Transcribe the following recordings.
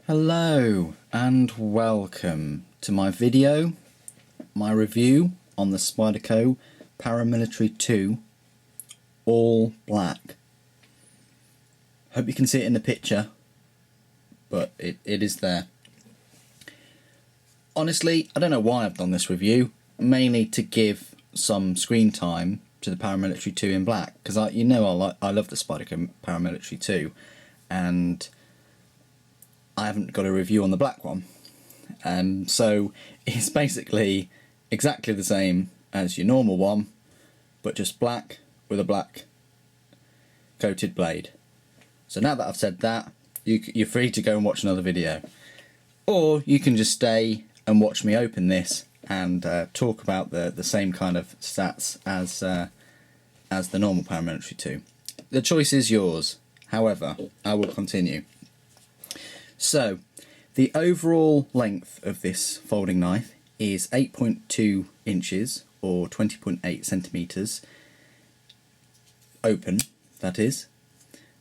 Hello and welcome to my video, my review on the Spyderco Paramilitary 2 all black. Hope you can see it in the picture, but it is there. Honestly, I don't know why I've done this review, mainly to give some screen time to the Paramilitary 2 in black, because I love the Spyderco Paramilitary 2, and I haven't got a review on the black one. So it's basically exactly the same as your normal one, but just black with a black coated blade. So now that I've said that, you're free to go and watch another video. Or you can just stay and watch me open this and talk about the same kind of stats as the normal Paramilitary 2. The choice is yours. However, I will continue. So, the overall length of this folding knife is 8.2 inches or 20.8 centimetres, open, that is.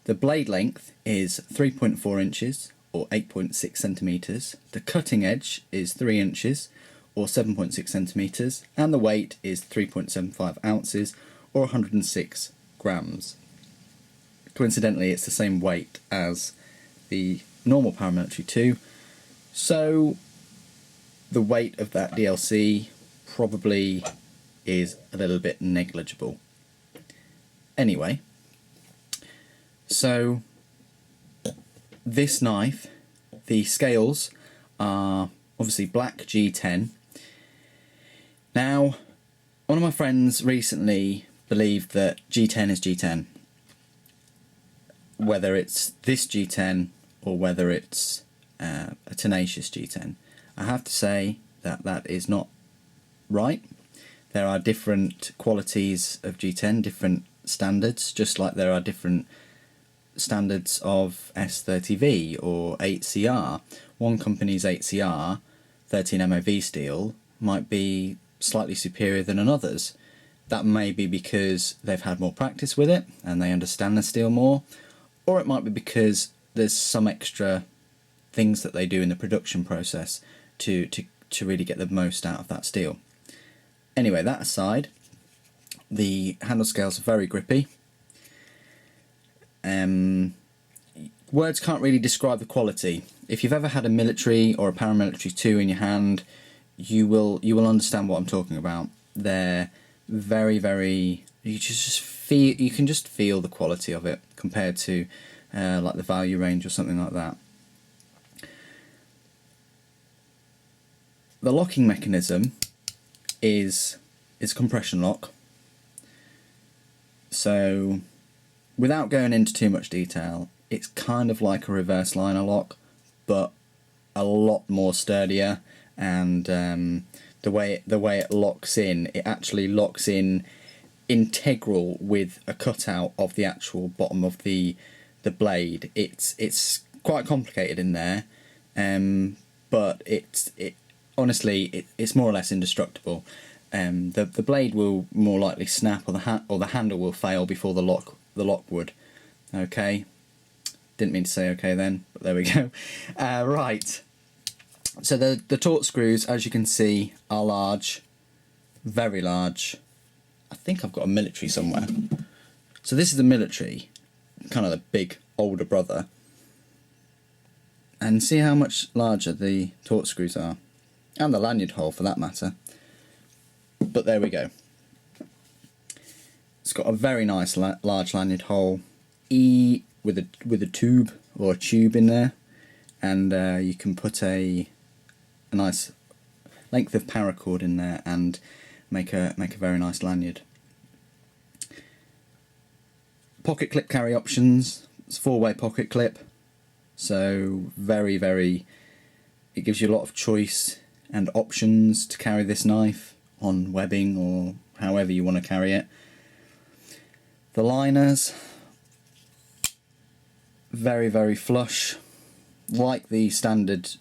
The blade length is 3.4 inches or 8.6 centimetres. The cutting edge is 3 inches or 7.6 centimetres, and the weight is 3.75 ounces or 106 grams. Coincidentally, it's the same weight as the normal Paramilitary 2, so the weight of that DLC probably is a little bit negligible. Anyway, so this knife, the scales are obviously black G10. Now, one of my friends recently believed that G10 is G10. Whether it's this G10 or whether it's a tenacious G10. I have to say that that is not right. There are different qualities of G10, different standards, just like there are different standards of S30V or 8CR. One company's 8CR, 13 MOV steel, might be slightly superior than another's. That may be because they've had more practice with it and they understand the steel more, or it might be because there's some extra things that they do in the production process to really get the most out of that steel. Anyway, that aside, the handle scales are very grippy. Words can't really describe the quality. If you've ever had a military or a Paramilitary 2 in your hand, you will understand what I'm talking about. They're very, very, you can just feel the quality of it compared to like the value range or something like that. The locking mechanism is compression lock. So without going into too much detail, it's kind of like a reverse liner lock, but a lot more sturdier, and the way it locks in, it actually locks in integral with a cutout of the actual bottom of the blade. It's quite complicated in there, but honestly it's more or less indestructible. The blade will more likely snap, or the handle will fail before the lock would. Okay, didn't mean to say okay then, but there we go. Right, so the torque screws, as you can see, are large, very large. I think I've got a military somewhere. So this is the military, kind of the big older brother. And see how much larger the torque screws are. And the lanyard hole for that matter. But there we go. It's got a very nice large lanyard hole. With a tube or a tube in there. And you can put a nice length of paracord in there and make a very nice lanyard. Pocket clip carry options. It's 4-way pocket clip, so it gives you a lot of choice and options to carry this knife on webbing or however you want to carry it. The liners, very, very flush, like the standard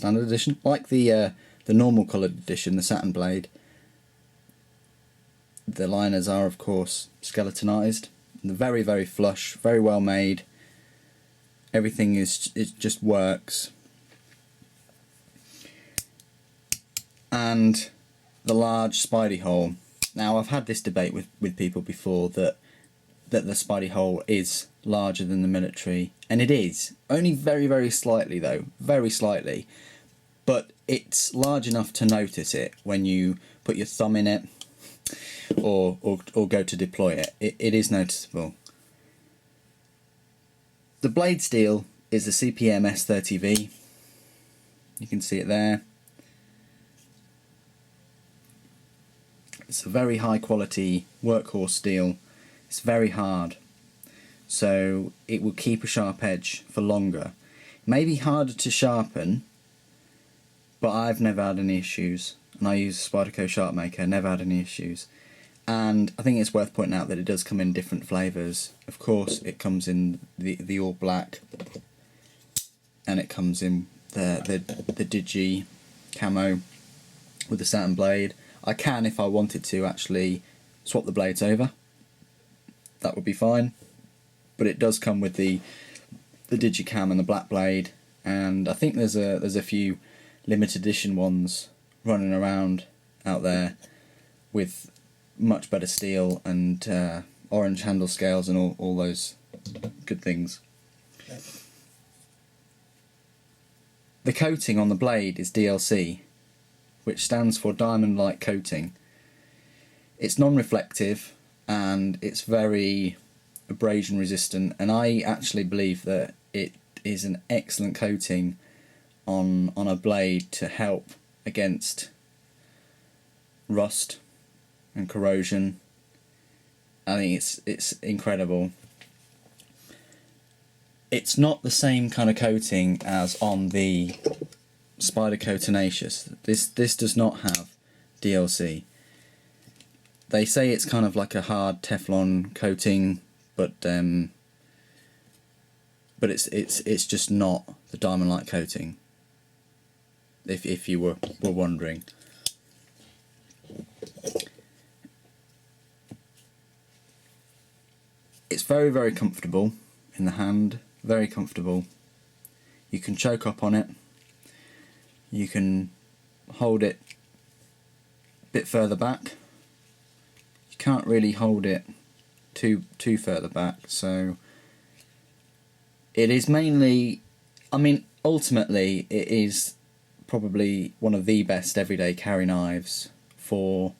edition, like the normal coloured edition, the satin blade. The liners are of course skeletonized. They're very, very flush, very well made. Everything it just works. and the large Spidey hole. Now, I've had this debate with people before that the Spidey hole is larger than the military, and it is. Only very, very slightly though, very slightly. But it's large enough to notice it when you put your thumb in it or go to deploy it. It is noticeable. The blade steel is the CPM S30V. You can see it there. It's a very high quality workhorse steel. It's very hard, so it will keep a sharp edge for longer. It may be harder to sharpen, but I've never had any issues, and I use Spyderco Sharpmaker, never had any issues. And I think it's worth pointing out that it does come in different flavours. Of course, it comes in the all black, and it comes in the digi camo with the satin blade. I can, if I wanted to, actually swap the blades over. That would be fine. But it does come with the digicam and the black blade, and I think there's a few limited edition ones running around out there with much better steel and orange handle scales and all those good things. The coating on the blade is DLC, which stands for diamond-like coating. It's non-reflective and it's very abrasion resistant, and I actually believe that it is an excellent coating on a blade to help against rust and corrosion. I think it's incredible. It's not the same kind of coating as on the Spyderco Tenacious. This does not have DLC. They say it's kind of like a hard Teflon coating, but it's just not the diamond-like coating. If you were wondering. It's very, very comfortable in the hand, very comfortable. You can choke up on it, you can hold it a bit further back. You can't really hold it too further back, so it is mainly, I mean, ultimately it is probably one of the best everyday carry knives for,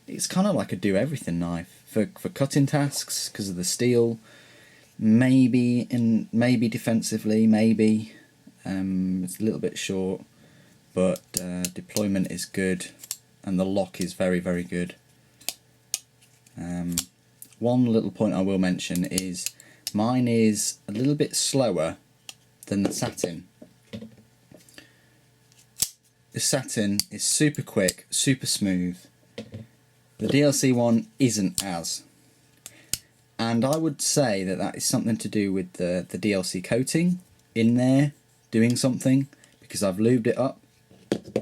it's kind of like a do-everything knife for cutting tasks because of the steel, maybe defensively, maybe it's a little bit short, but deployment is good and the lock is very, very good. One little point I will mention is mine is a little bit slower than the satin. The satin is super quick, super smooth. The DLC one isn't as. And I would say that is something to do with the DLC coating in there doing something, because I've lubed it up.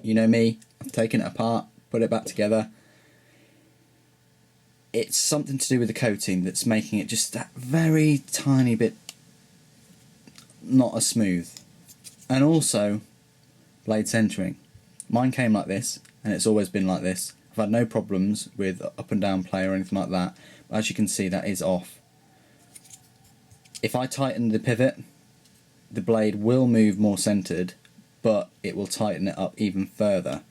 You know me, I've taken it apart, put it back together. It's something to do with the coating that's making it just that very tiny bit not as smooth. And also blade centering. Mine came like this, and it's always been like this. I've had no problems with up and down play or anything like that, but as you can see, that is off. If I tighten the pivot, the blade will move more centered, but it will tighten it up even further.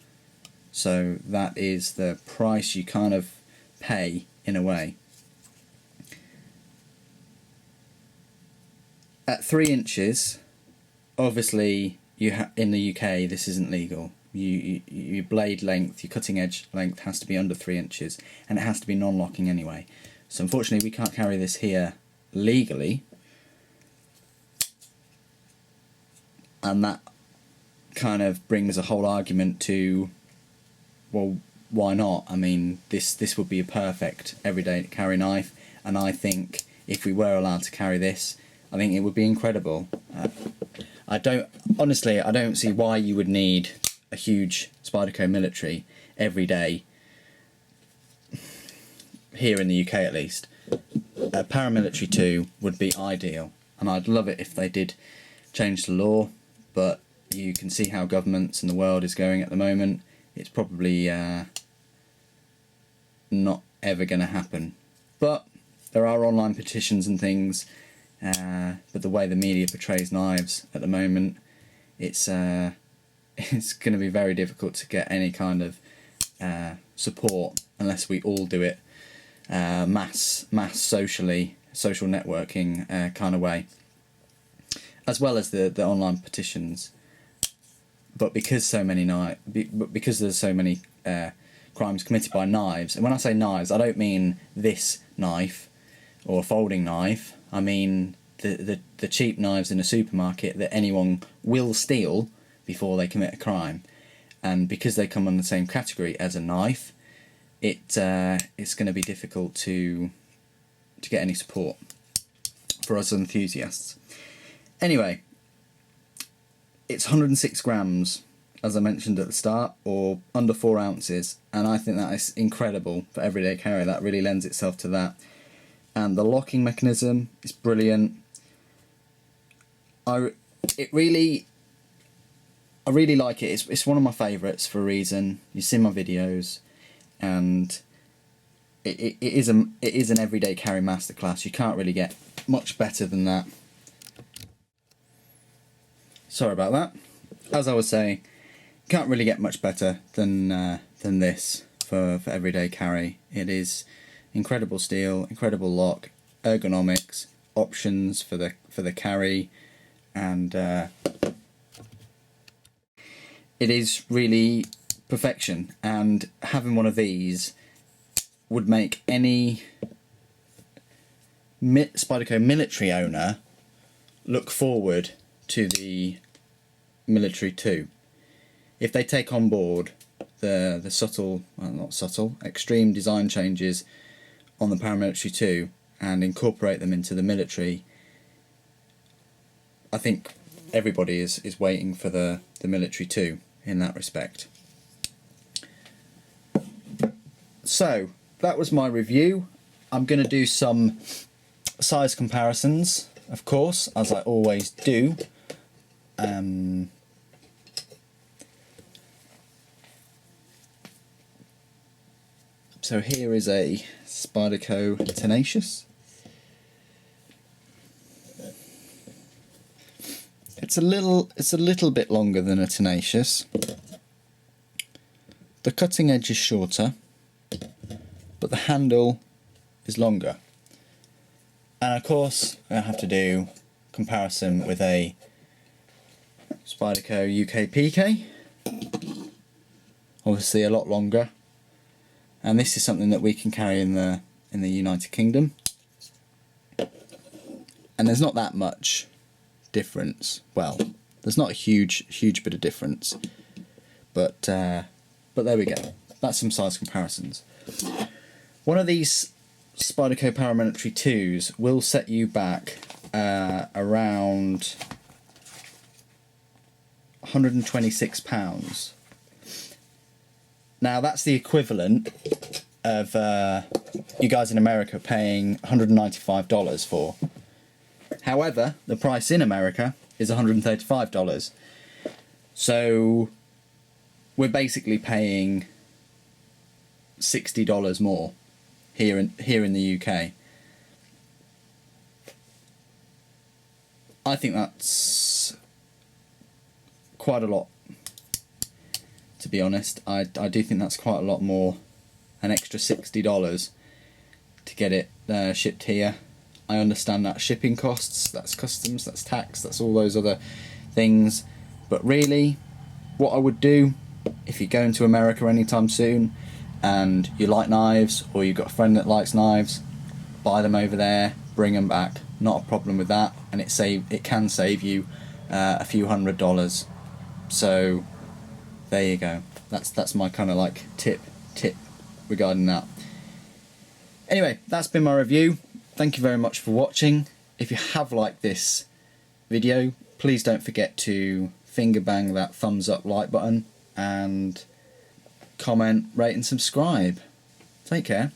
So that is the price you kind of pay in a way. At 3 inches, obviously in the UK this isn't legal. Your blade length, your cutting edge length has to be under 3 inches, and it has to be non-locking anyway. So unfortunately we can't carry this here legally, and that kind of brings a whole argument to, well, why not? I mean, this would be a perfect everyday carry knife, and I think if we were allowed to carry this, I think it would be incredible. I don't see why you would need a huge Spyderco military every day, here in the UK at least. A Paramilitary 2 would be ideal, and I'd love it if they did change the law, but you can see how governments and the world is going at the moment. it's probably not ever going to happen. But there are online petitions and things, but the way the media portrays knives at the moment, it's going to be very difficult to get any kind of support unless we all do it mass social networking kind of way, as well as the online petitions. But because because there's so many crimes committed by knives, and when I say knives, I don't mean this knife or a folding knife. I mean the cheap knives in a supermarket that anyone will steal before they commit a crime. And because they come on the same category as a knife, it's going to be difficult to get any support for us enthusiasts. Anyway, it's 106 grams, as I mentioned at the start, or under 4 ounces, and I think that is incredible for everyday carry. That really lends itself to that. And the locking mechanism is brilliant. I really like it. It's one of my favourites for a reason. You've seen my videos, and it is an everyday carry masterclass. You can't really get much better than that. Sorry about that. As I was saying, can't really get much better than this for everyday carry. It is incredible steel, incredible lock, ergonomics, options for the carry, and it is really perfection. And having one of these would make any Spyderco military owner look forward to the Military 2. If they take on board the subtle, well, not subtle, extreme design changes on the Paramilitary 2 and incorporate them into the military, I think everybody is waiting for the Military 2 in that respect. So that was my review. I'm going to do some size comparisons, of course, as I always do. So here is a Spyderco Tenacious. It's a little bit longer than a Tenacious. The cutting edge is shorter, but the handle is longer. And of course, I have to do comparison with a Spyderco UK PK. Obviously a lot longer. And this is something that we can carry in the United Kingdom. And there's not that much difference. Well, there's not a huge bit of difference. But there we go. That's some size comparisons. One of these Spyderco Paramilitary 2s will set you back around £126. Now that's the equivalent of you guys in America paying $195 for. However, the price in America is $135. So we're basically paying $60 more here in the UK. I think that's quite a lot, to be honest. I do think that's quite a lot more, an extra $60 to get it shipped here. I understand that shipping costs, that's customs, that's tax, that's all those other things. But really, what I would do, if you're going to America anytime soon and you like knives, or you've got a friend that likes knives, buy them over there, bring them back. Not a problem with that, and it can save you a few $100s. So there you go. That's my kind of like tip regarding that. Anyway, that's been my review. Thank you very much for watching. If you have liked this video, please don't forget to finger bang that thumbs up like button and comment, rate and subscribe. Take care.